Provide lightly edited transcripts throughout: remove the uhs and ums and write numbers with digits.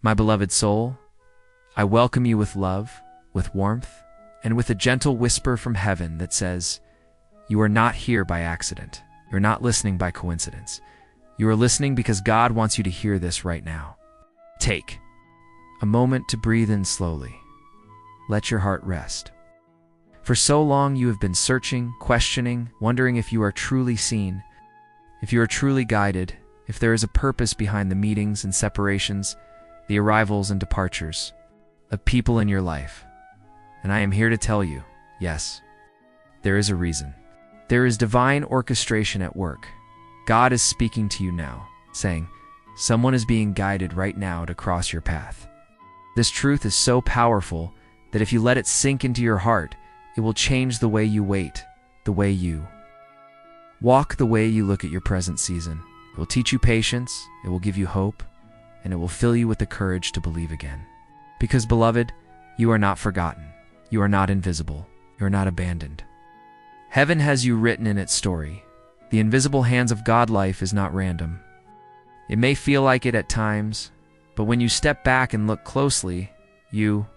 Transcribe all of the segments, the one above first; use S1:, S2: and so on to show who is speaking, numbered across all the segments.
S1: My beloved soul, I welcome you with love, with warmth, and with a gentle whisper from heaven that says, you are not here by accident. You're not listening by coincidence. You are listening because God wants you to hear this right now. Take a moment to breathe in slowly. Let your heart rest. For so long you have been searching, questioning, wondering if you are truly seen, if you are truly guided, if there is a purpose behind the meetings and separations, the arrivals and departures of people in your life. And I am here to tell you, yes, there is a reason. There is divine orchestration at work. God is speaking to you now, saying, someone is being guided right now to cross your path. This truth is so powerful that if you let it sink into your heart, it will change the way you wait, the way you walk, the way you look at your present season. It will teach you patience, it will give you hope, and it will fill you with the courage to believe again. Because, beloved, you are not forgotten. You are not invisible. You are not abandoned. Heaven has you written in its story. The invisible hands of God life is not random. It may feel like it at times, but when you step back and look closely, you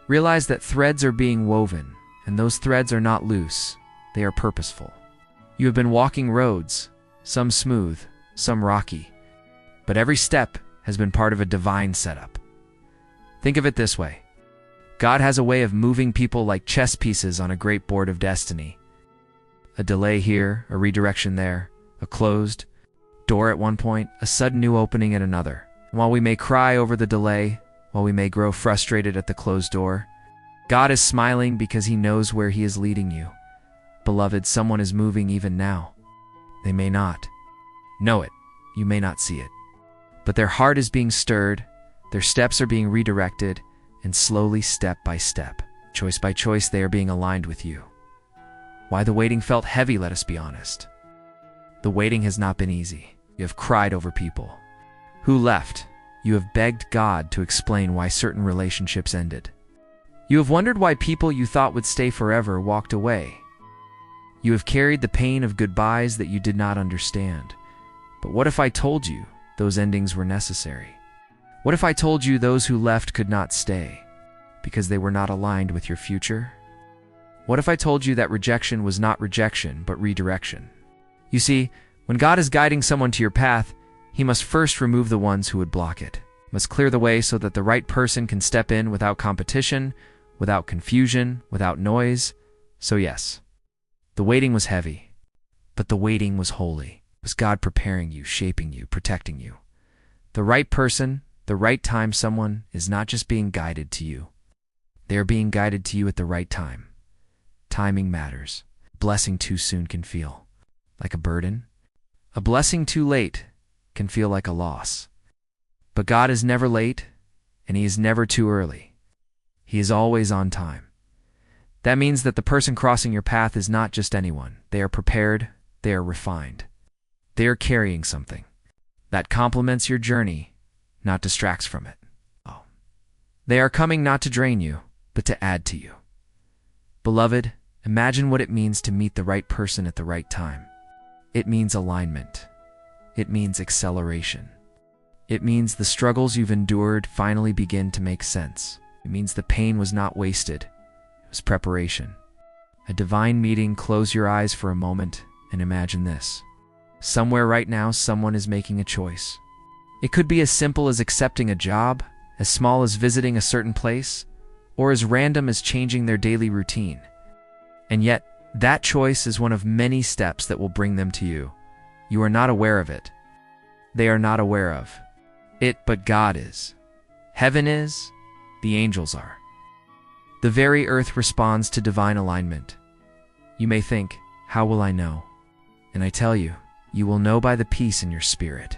S1: realize that threads are being woven, and those threads are not loose. They are purposeful. You have been walking roads, some smooth, some rocky, but every step has been part of a divine setup. Think of it this way. God has a way of moving people like chess pieces on a great board of destiny. A delay here, a redirection there, a closed door at one point, a sudden new opening at another. And while we may cry over the delay, while we may grow frustrated at the closed door, God is smiling because he knows where he is leading you. Beloved, someone is moving even now. They may not know it. You may not see it. But their heart is being stirred, their steps are being redirected, and slowly, step by step, choice by choice, they are being aligned with you. Why the waiting felt heavy, let us be honest. The waiting has not been easy. You have cried over people who left. You have begged God to explain why certain relationships ended. You have wondered why people you thought would stay forever walked away. You have carried the pain of goodbyes that you did not understand. But what if I told you those endings were necessary? What if I told you those who left could not stay because they were not aligned with your future? What if I told you that rejection was not rejection, but redirection? You see, when God is guiding someone to your path, he must first remove the ones who would block it, must clear the way so that the right person can step in without competition, without confusion, without noise. So yes, the waiting was heavy, but the waiting was holy. It was God preparing you, shaping you, protecting you. The right person, the right time, someone is not just being guided to you. They are being guided to you at the right time. Timing matters. Blessing too soon can feel like a burden. A blessing too late can feel like a loss. But God is never late, and he is never too early. He is always on time. That means that the person crossing your path is not just anyone. They are prepared, they are refined. They are carrying something that complements your journey, not distracts from it. Oh. They are coming not to drain you, but to add to you. Beloved, imagine what it means to meet the right person at the right time. It means alignment. It means acceleration. It means the struggles you've endured finally begin to make sense. It means the pain was not wasted. It was preparation. A divine meeting. Close your eyes for a moment and imagine this. Somewhere right now, someone is making a choice. It could be as simple as accepting a job, as small as visiting a certain place, or as random as changing their daily routine. And yet, that choice is one of many steps that will bring them to you. You are not aware of it. They are not aware of it, but God is. Heaven is. The angels are. The very earth responds to divine alignment. You may think, how will I know? And I tell you, you will know by the peace in your spirit.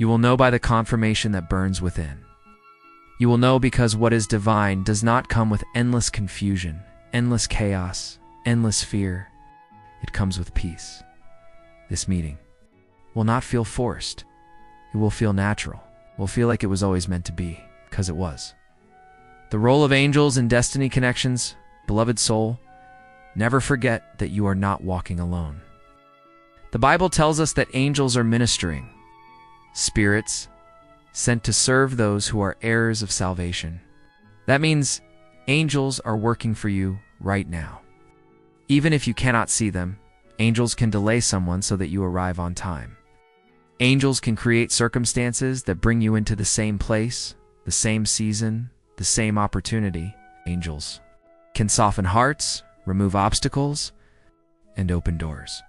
S1: You will know by the confirmation that burns within. You will know because what is divine does not come with endless confusion, endless chaos, endless fear. It comes with peace. This meeting will not feel forced. It will feel natural. It will feel like it was always meant to be, because it was. The role of angels in destiny connections, beloved soul, never forget that you are not walking alone. The Bible tells us that angels are ministering spirits sent to serve those who are heirs of salvation. That means angels are working for you right now. Even if you cannot see them, angels can delay someone so that you arrive on time. Angels can create circumstances that bring you into the same place, the same season, the same opportunity. Angels can soften hearts, remove obstacles, and open doors.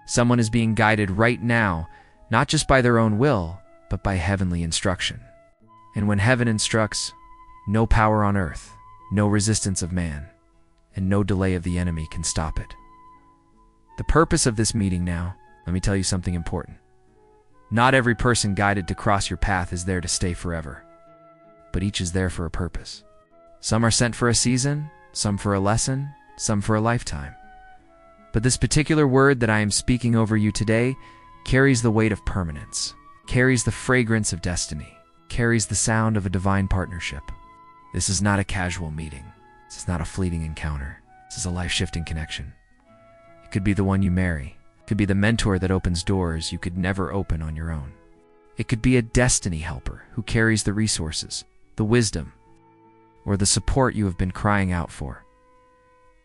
S1: Someone is being guided right now, not just by their own will, but by heavenly instruction. And when heaven instructs, no power on earth, no resistance of man, and no delay of the enemy can stop it. The purpose of this meeting now, let me tell you something important. Not every person guided to cross your path is there to stay forever, but each is there for a purpose. Some are sent for a season, some for a lesson, some for a lifetime. But this particular word that I am speaking over you today carries the weight of permanence, carries the fragrance of destiny, carries the sound of a divine partnership. This is not a casual meeting. This is not a fleeting encounter. This is a life-shifting connection. It could be the one you marry. It could be the mentor that opens doors you could never open on your own. It could be a destiny helper who carries the resources, the wisdom, or the support you have been crying out for.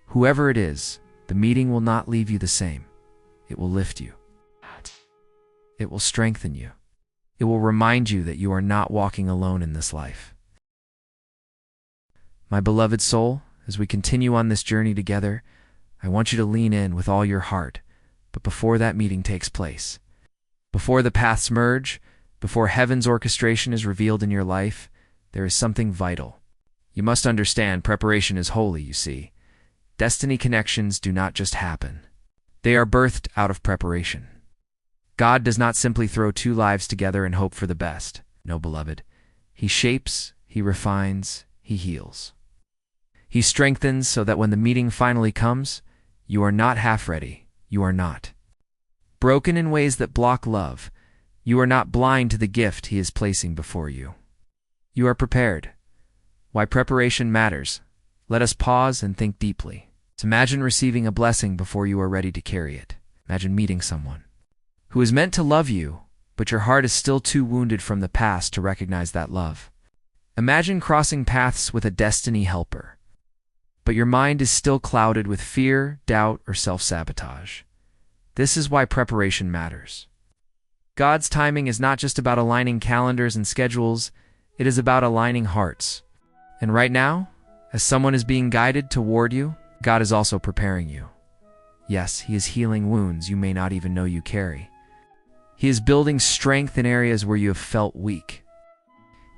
S1: Whoever it is, the meeting will not leave you the same. It will lift you. It will strengthen you. It will remind you that you are not walking alone in this life. My beloved soul, as we continue on this journey together, I want you to lean in with all your heart. But before that meeting takes place, before the paths merge, before heaven's orchestration is revealed in your life, there is something vital. You must understand preparation is holy, you see. Destiny connections do not just happen. They are birthed out of preparation. God does not simply throw two lives together and hope for the best. No, beloved. He shapes, He refines, He heals. He strengthens so that when the meeting finally comes, you are not half ready. You are not broken in ways that block love. You are not blind to the gift He is placing before you. You are prepared. Why preparation matters. Let us pause and think deeply. Imagine receiving a blessing before you are ready to carry it. Imagine meeting someone who is meant to love you, but your heart is still too wounded from the past to recognize that love. Imagine crossing paths with a destiny helper, but your mind is still clouded with fear, doubt, or self-sabotage. This is why preparation matters. God's timing is not just about aligning calendars and schedules, it is about aligning hearts. And right now, as someone is being guided toward you, God is also preparing you. Yes, He is healing wounds you may not even know you carry. He is building strength in areas where you have felt weak.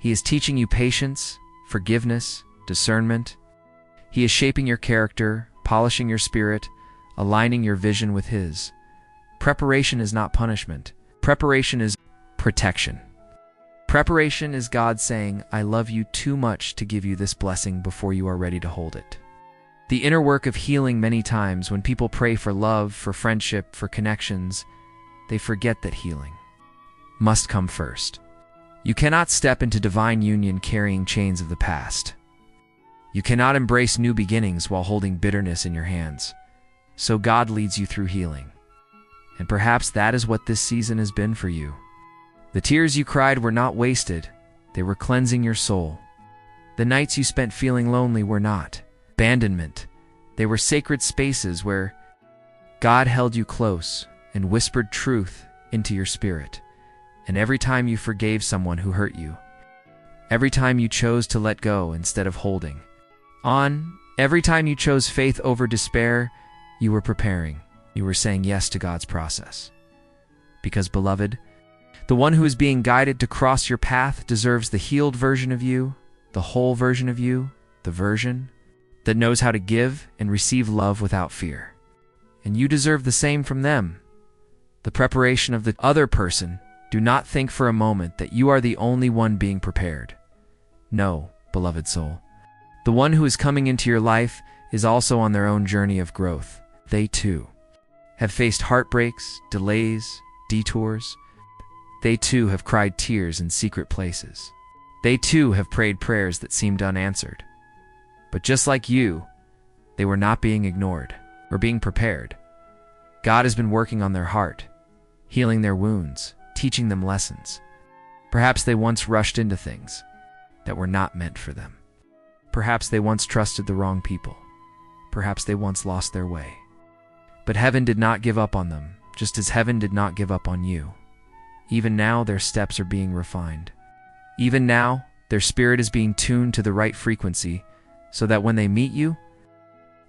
S1: He is teaching you patience, forgiveness, discernment. He is shaping your character, polishing your spirit, aligning your vision with His. Preparation is not punishment. Preparation is protection. Preparation is God saying, I love you too much to give you this blessing before you are ready to hold it. The inner work of healing many times when people pray for love, for friendship, for connections, they forget that healing must come first. You cannot step into divine union carrying chains of the past. You cannot embrace new beginnings while holding bitterness in your hands. So God leads you through healing. And perhaps that is what this season has been for you. The tears you cried were not wasted. They were cleansing your soul. The nights you spent feeling lonely were not abandonment. They were sacred spaces where God held you close and whispered truth into your spirit. And every time you forgave someone who hurt you, every time you chose to let go instead of holding on, every time you chose faith over despair, you were preparing. You were saying yes to God's process. Because, beloved, the one who is being guided to cross your path deserves the healed version of you, the whole version of you, the version that knows how to give and receive love without fear. And you deserve the same from them. The preparation of the other person. Do not think for a moment that you are the only one being prepared. No, beloved soul. The one who is coming into your life is also on their own journey of growth. They too have faced heartbreaks, delays, detours. They too have cried tears in secret places. They too have prayed prayers that seemed unanswered. But just like you, they were not being ignored or being prepared. God has been working on their heart, healing their wounds, teaching them lessons. Perhaps they once rushed into things that were not meant for them. Perhaps they once trusted the wrong people. Perhaps they once lost their way. But heaven did not give up on them, just as heaven did not give up on you. Even now, their steps are being refined. Even now, their spirit is being tuned to the right frequency, so that when they meet you,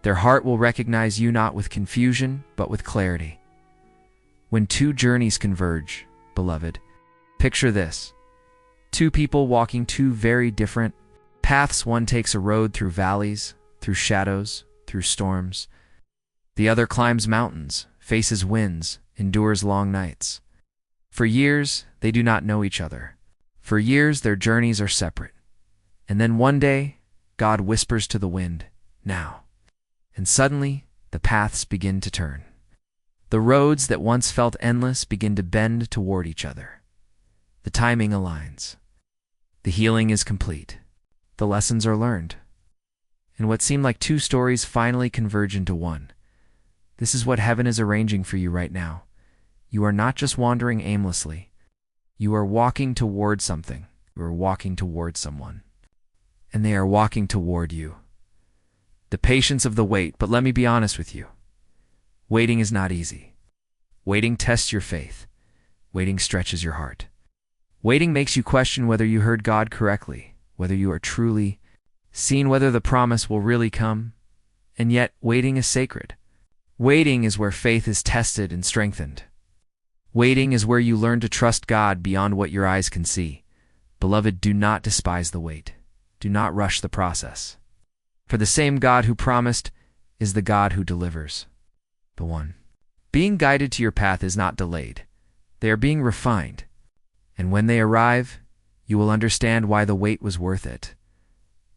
S1: their heart will recognize you not with confusion, but with clarity. When two journeys converge, beloved, picture this. Two people walking two very different paths. One takes a road through valleys, through shadows, through storms. The other climbs mountains, faces winds, endures long nights. For years, they do not know each other. For years, their journeys are separate. And then one day, God whispers to the wind, "Now." And suddenly, the paths begin to turn. The roads that once felt endless begin to bend toward each other. The timing aligns. The healing is complete. The lessons are learned. And what seemed like two stories finally converge into one. This is what heaven is arranging for you right now. You are not just wandering aimlessly. You are walking toward something. You are walking toward someone. And they are walking toward you. The patience of the wait, but let me be honest with you. Waiting is not easy. Waiting tests your faith. Waiting stretches your heart. Waiting makes you question whether you heard God correctly, whether you are truly seen, whether the promise will really come. And yet, waiting is sacred. Waiting is where faith is tested and strengthened. Waiting is where you learn to trust God beyond what your eyes can see. Beloved, do not despise the wait. Do not rush the process. For the same God who promised is the God who delivers. The one being guided to your path is not delayed. They are being refined. And when they arrive, you will understand why the wait was worth it.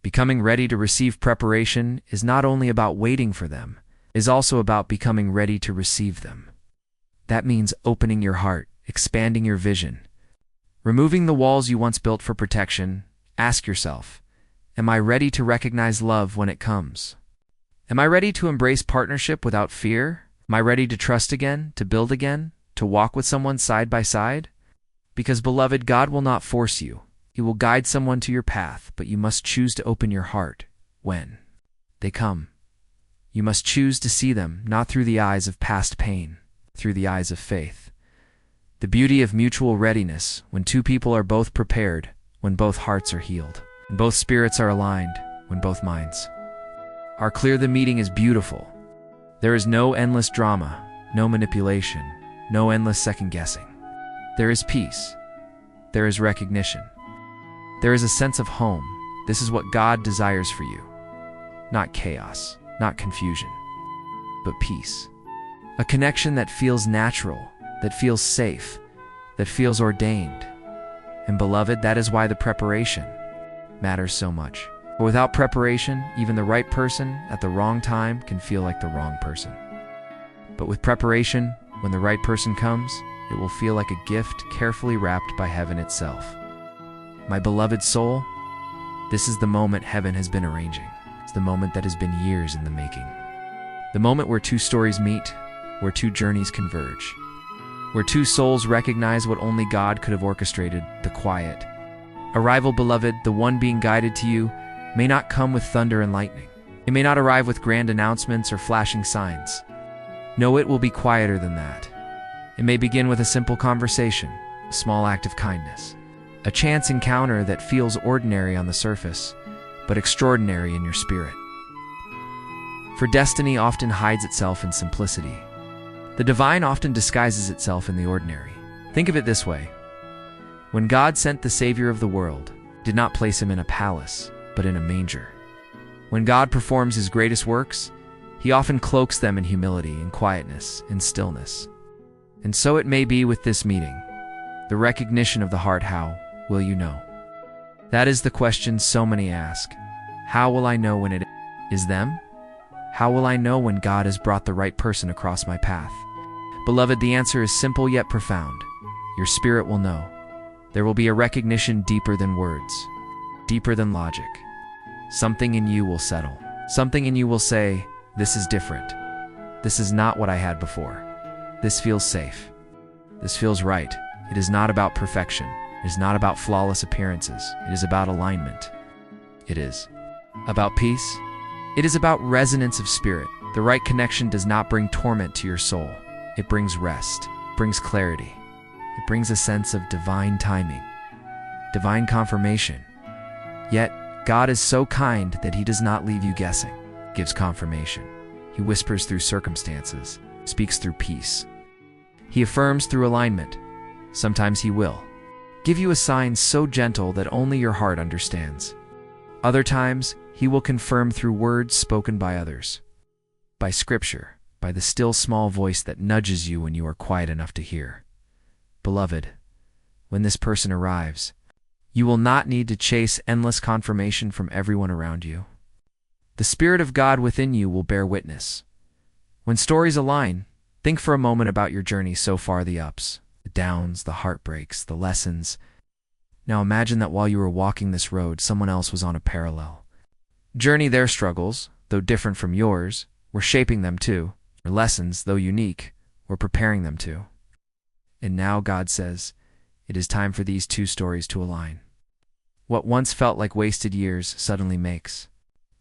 S1: Becoming ready to receive preparation is not only about waiting for them, it is also about becoming ready to receive them. That means opening your heart, expanding your vision. Removing the walls you once built for protection, ask yourself, am I ready to recognize love when it comes? Am I ready to embrace partnership without fear? Am I ready to trust again, to build again, to walk with someone side by side? Because, beloved, God will not force you. He will guide someone to your path, but you must choose to open your heart when they come. You must choose to see them not through the eyes of past pain, through the eyes of faith. The beauty of mutual readiness, when two people are both prepared, when both hearts are healed, when both spirits are aligned, when both minds are clear. The meeting is beautiful. There is no endless drama, no manipulation, no endless second-guessing. There is peace. There is recognition. There is a sense of home. This is what God desires for you. Not chaos, not confusion, but peace. A connection that feels natural, that feels safe, that feels ordained. And beloved, that is why the preparation matters so much. For without preparation, even the right person at the wrong time can feel like the wrong person. But with preparation, when the right person comes, it will feel like a gift carefully wrapped by heaven itself. My beloved soul, this is the moment heaven has been arranging. It's the moment that has been years in the making. The moment where two stories meet, where two journeys converge, where two souls recognize what only God could have orchestrated, the quiet arrival. Beloved, the one being guided to you may not come with thunder and lightning. It may not arrive with grand announcements or flashing signs. No, it will be quieter than that. It may begin with a simple conversation, a small act of kindness, a chance encounter that feels ordinary on the surface, but extraordinary in your spirit. For destiny often hides itself in simplicity. The divine often disguises itself in the ordinary. Think of it this way. When God sent the Savior of the world, He did not place him in a palace, but in a manger. When God performs His greatest works, He often cloaks them in humility, in quietness, in stillness. And so it may be with this meeting, the recognition of the heart. How will you know? That is the question so many ask. How will I know when it is them? How will I know when God has brought the right person across my path? Beloved, the answer is simple yet profound. Your spirit will know. There will be a recognition deeper than words, deeper than logic. Something in you will settle. Something in you will say, this is different. This is not what I had before. This feels safe. This feels right. It is not about perfection. It is not about flawless appearances. It is about alignment. It is about peace. It is about resonance of spirit. The right connection does not bring torment to your soul. It brings rest, brings clarity. It brings a sense of divine timing, divine confirmation. Yet, God is so kind that He does not leave you guessing. He gives confirmation. He whispers through circumstances, speaks through peace. He affirms through alignment. Sometimes He will give you a sign so gentle that only your heart understands. Other times, He will confirm through words spoken by others, by scripture, by the still small voice that nudges you when you are quiet enough to hear. Beloved, when this person arrives, you will not need to chase endless confirmation from everyone around you. The Spirit of God within you will bear witness. When stories align, think for a moment about your journey so far, the ups, the downs, the heartbreaks, the lessons. Now imagine that while you were walking this road, someone else was on a parallel journey. Their struggles, though different from yours, were shaping them too. Their lessons, though unique, were preparing them too. And now God says, it is time for these two stories to align. What once felt like wasted years suddenly makes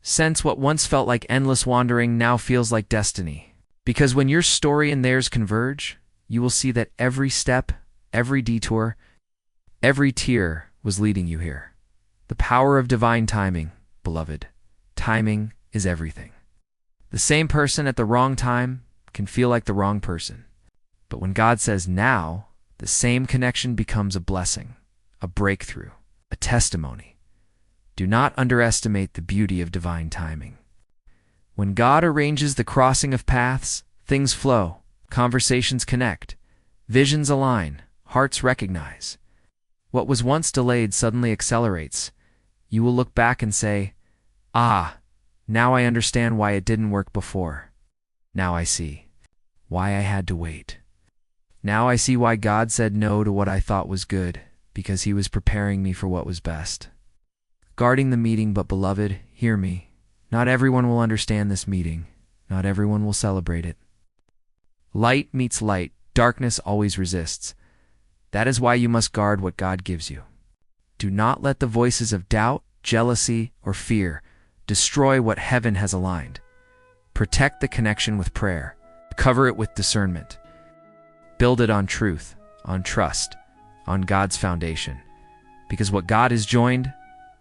S1: sense. What once felt like endless wandering now feels like destiny. Because when your story and theirs converge, you will see that every step, every detour, every tear was leading you here. The power of divine timing, beloved. Timing is everything. The same person at the wrong time can feel like the wrong person. But when God says now, the same connection becomes a blessing, a breakthrough, a testimony. Do not underestimate the beauty of divine timing. When God arranges the crossing of paths, things flow, conversations connect, visions align, hearts recognize. What was once delayed suddenly accelerates. You will look back and say, "Ah, now I understand why it didn't work before. Now I see why I had to wait. Now I see why God said no to what I thought was good, because He was preparing me for what was best." Guarding the meeting, but beloved, hear me. Not everyone will understand this meeting. Not everyone will celebrate it. Light meets light. Darkness always resists. That is why you must guard what God gives you. Do not let the voices of doubt, jealousy, or fear destroy what heaven has aligned. Protect the connection with prayer. Cover it with discernment. Build it on truth, on trust, on God's foundation. Because what God has joined,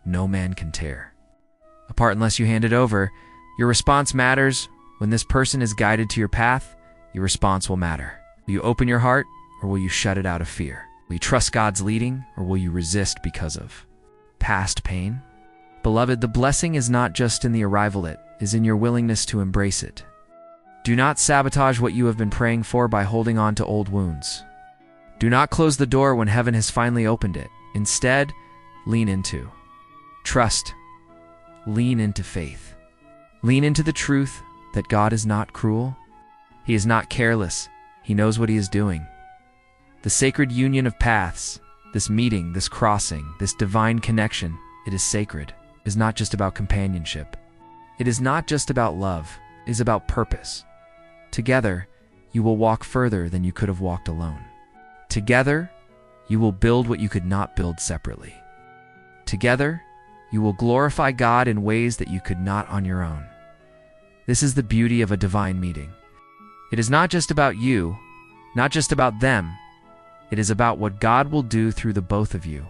S1: no man can tear apart unless you hand it over. Your response matters. When this person is guided to your path, your response will matter. Will you open your heart, or will you shut it out of fear? Will you trust God's leading, or will you resist because of past pain? Beloved, the blessing is not just in the arrival, it is in your willingness to embrace it. Do not sabotage what you have been praying for by holding on to old wounds. Do not close the door when heaven has finally opened it. Instead, lean into trust. Lean into faith. Lean into the truth that God is not cruel. He is not careless. He knows what He is doing. The sacred union of paths, this meeting, this crossing, this divine connection, it is sacred. It is not just about companionship. It is not just about love. It is about purpose. Together, you will walk further than you could have walked alone. Together, you will build what you could not build separately. Together, you will glorify God in ways that you could not on your own. This is the beauty of a divine meeting. It is not just about you, not just about them. It is about what God will do through the both of you.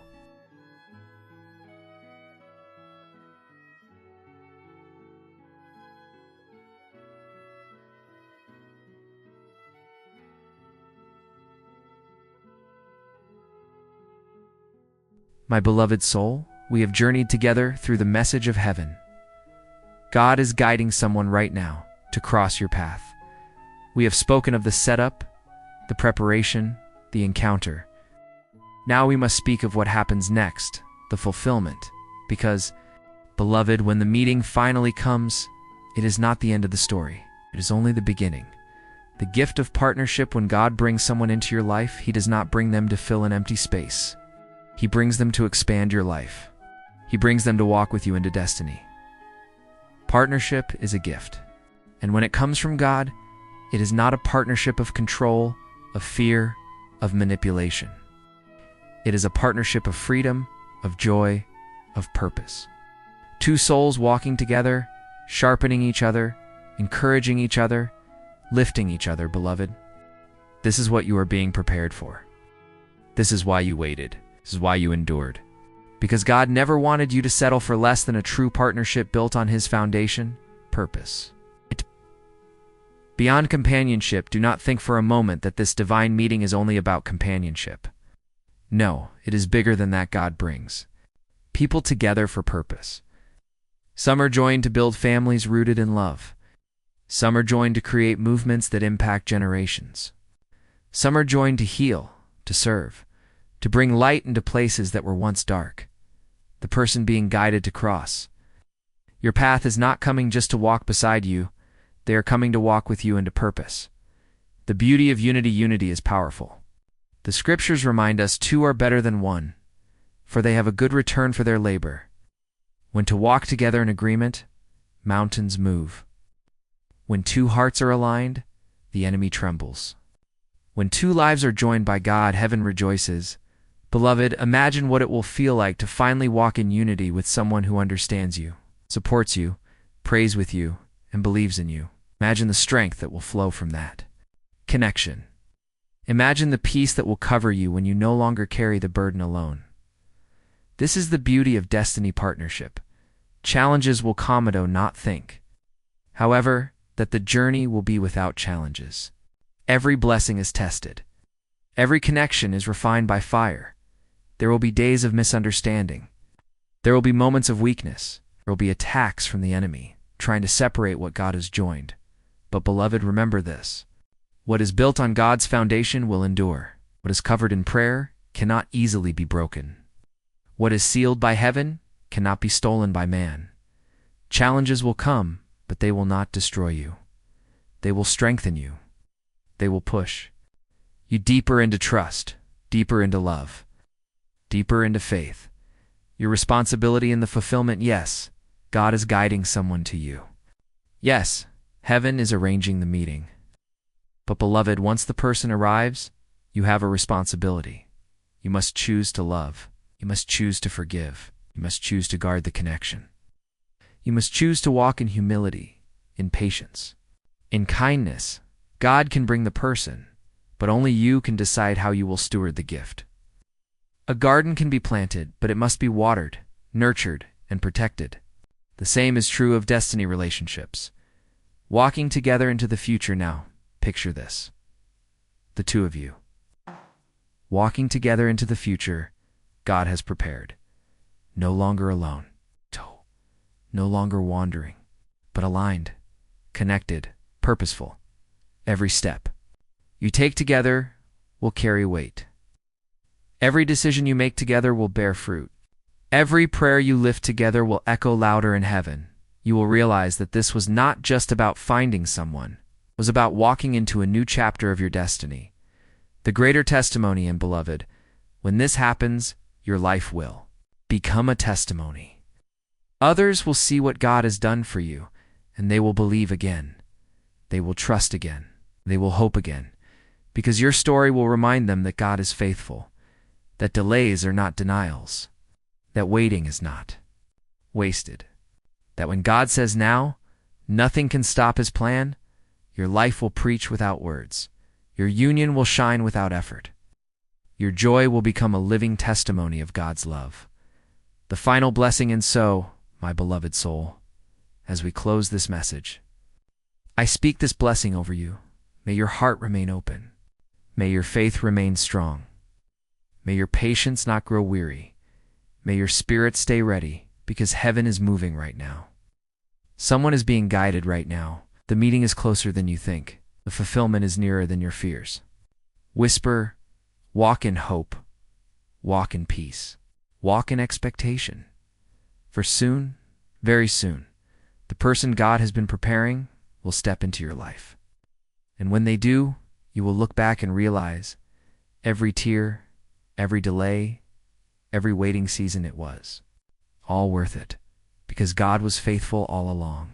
S1: My beloved soul, we have journeyed together through the message of heaven. God is guiding someone right now to cross your path. We have spoken of the setup, the preparation, the encounter. Now we must speak of what happens next, the fulfillment. Because, beloved, when the meeting finally comes, it is not the end of the story. It is only the beginning. The gift of partnership, when God brings someone into your life, He does not bring them to fill an empty space. He brings them to expand your life. He brings them to walk with you into destiny. Partnership is a gift. And when it comes from God, it is not a partnership of control, of fear, of manipulation. It is a partnership of freedom, of joy, of purpose. Two souls walking together, sharpening each other, encouraging each other, lifting each other, beloved. This is what you are being prepared for. This is why you waited. This is why you endured. Because God never wanted you to settle for less than a true partnership built on His foundation, purpose. Beyond companionship, do not think for a moment that this divine meeting is only about companionship. No, it is bigger than that. God brings people together for purpose. Some are joined to build families rooted in love. Some are joined to create movements that impact generations. Some are joined to heal, to serve, to bring light into places that were once dark. The person being guided to cross. Your path is not coming just to walk beside you. They are coming to walk with you into purpose. The beauty of unity. Unity is powerful. The scriptures remind us two are better than one, for they have a good return for their labor. When to walk together in agreement, mountains move. When two hearts are aligned, the enemy trembles. When two lives are joined by God, heaven rejoices. Beloved, imagine what it will feel like to finally walk in unity with someone who understands you, supports you, prays with you, and believes in you. Imagine the strength that will flow from that connection. Imagine the peace that will cover you when you no longer carry the burden alone. This is the beauty of destiny partnership. Challenges will come, do not think, however, that the journey will be without challenges. Every blessing is tested. Every connection is refined by fire. There will be days of misunderstanding. There will be moments of weakness. There will be attacks from the enemy, trying to separate what God has joined. But beloved, remember this. What is built on God's foundation will endure. What is covered in prayer cannot easily be broken. What is sealed by heaven cannot be stolen by man. Challenges will come, but they will not destroy you. They will strengthen you. They will push you deeper into trust, deeper into love, deeper into faith. Your responsibility in the fulfillment, yes, God is guiding someone to you. Yes, heaven is arranging the meeting. But beloved, once the person arrives, you have a responsibility. You must choose to love. You must choose to forgive. You must choose to guard the connection. You must choose to walk in humility, in patience, in kindness. God can bring the person, but only you can decide how you will steward the gift. A garden can be planted, but it must be watered, nurtured, and protected. The same is true of destiny relationships. Walking together into the future now. Picture this. The two of you. Walking together into the future God has prepared. No longer alone. No longer wandering, but aligned, connected, purposeful. Every step you take together will carry weight. Every decision you make together will bear fruit. Every prayer you lift together will echo louder in heaven. You will realize that this was not just about finding someone. It was about walking into a new chapter of your destiny. The greater testimony, and beloved, when this happens, your life will become a testimony. Others will see what God has done for you, and they will believe again. They will trust again. They will hope again, because your story will remind them that God is faithful, that delays are not denials, that waiting is not wasted, that when God says now, nothing can stop His plan. Your life will preach without words. Your union will shine without effort. Your joy will become a living testimony of God's love. The final blessing, and so, my beloved soul, as we close this message, I speak this blessing over you. May your heart remain open. May your faith remain strong. May your patience not grow weary. May your spirit stay ready, because heaven is moving right now. Someone is being guided right now. The meeting is closer than you think. The fulfillment is nearer than your fears. Whisper, walk in hope. Walk in peace. Walk in expectation. For soon, very soon, the person God has been preparing will step into your life. And when they do, you will look back and realize every tear, every delay, every waiting season, it was all worth it, because God was faithful all along.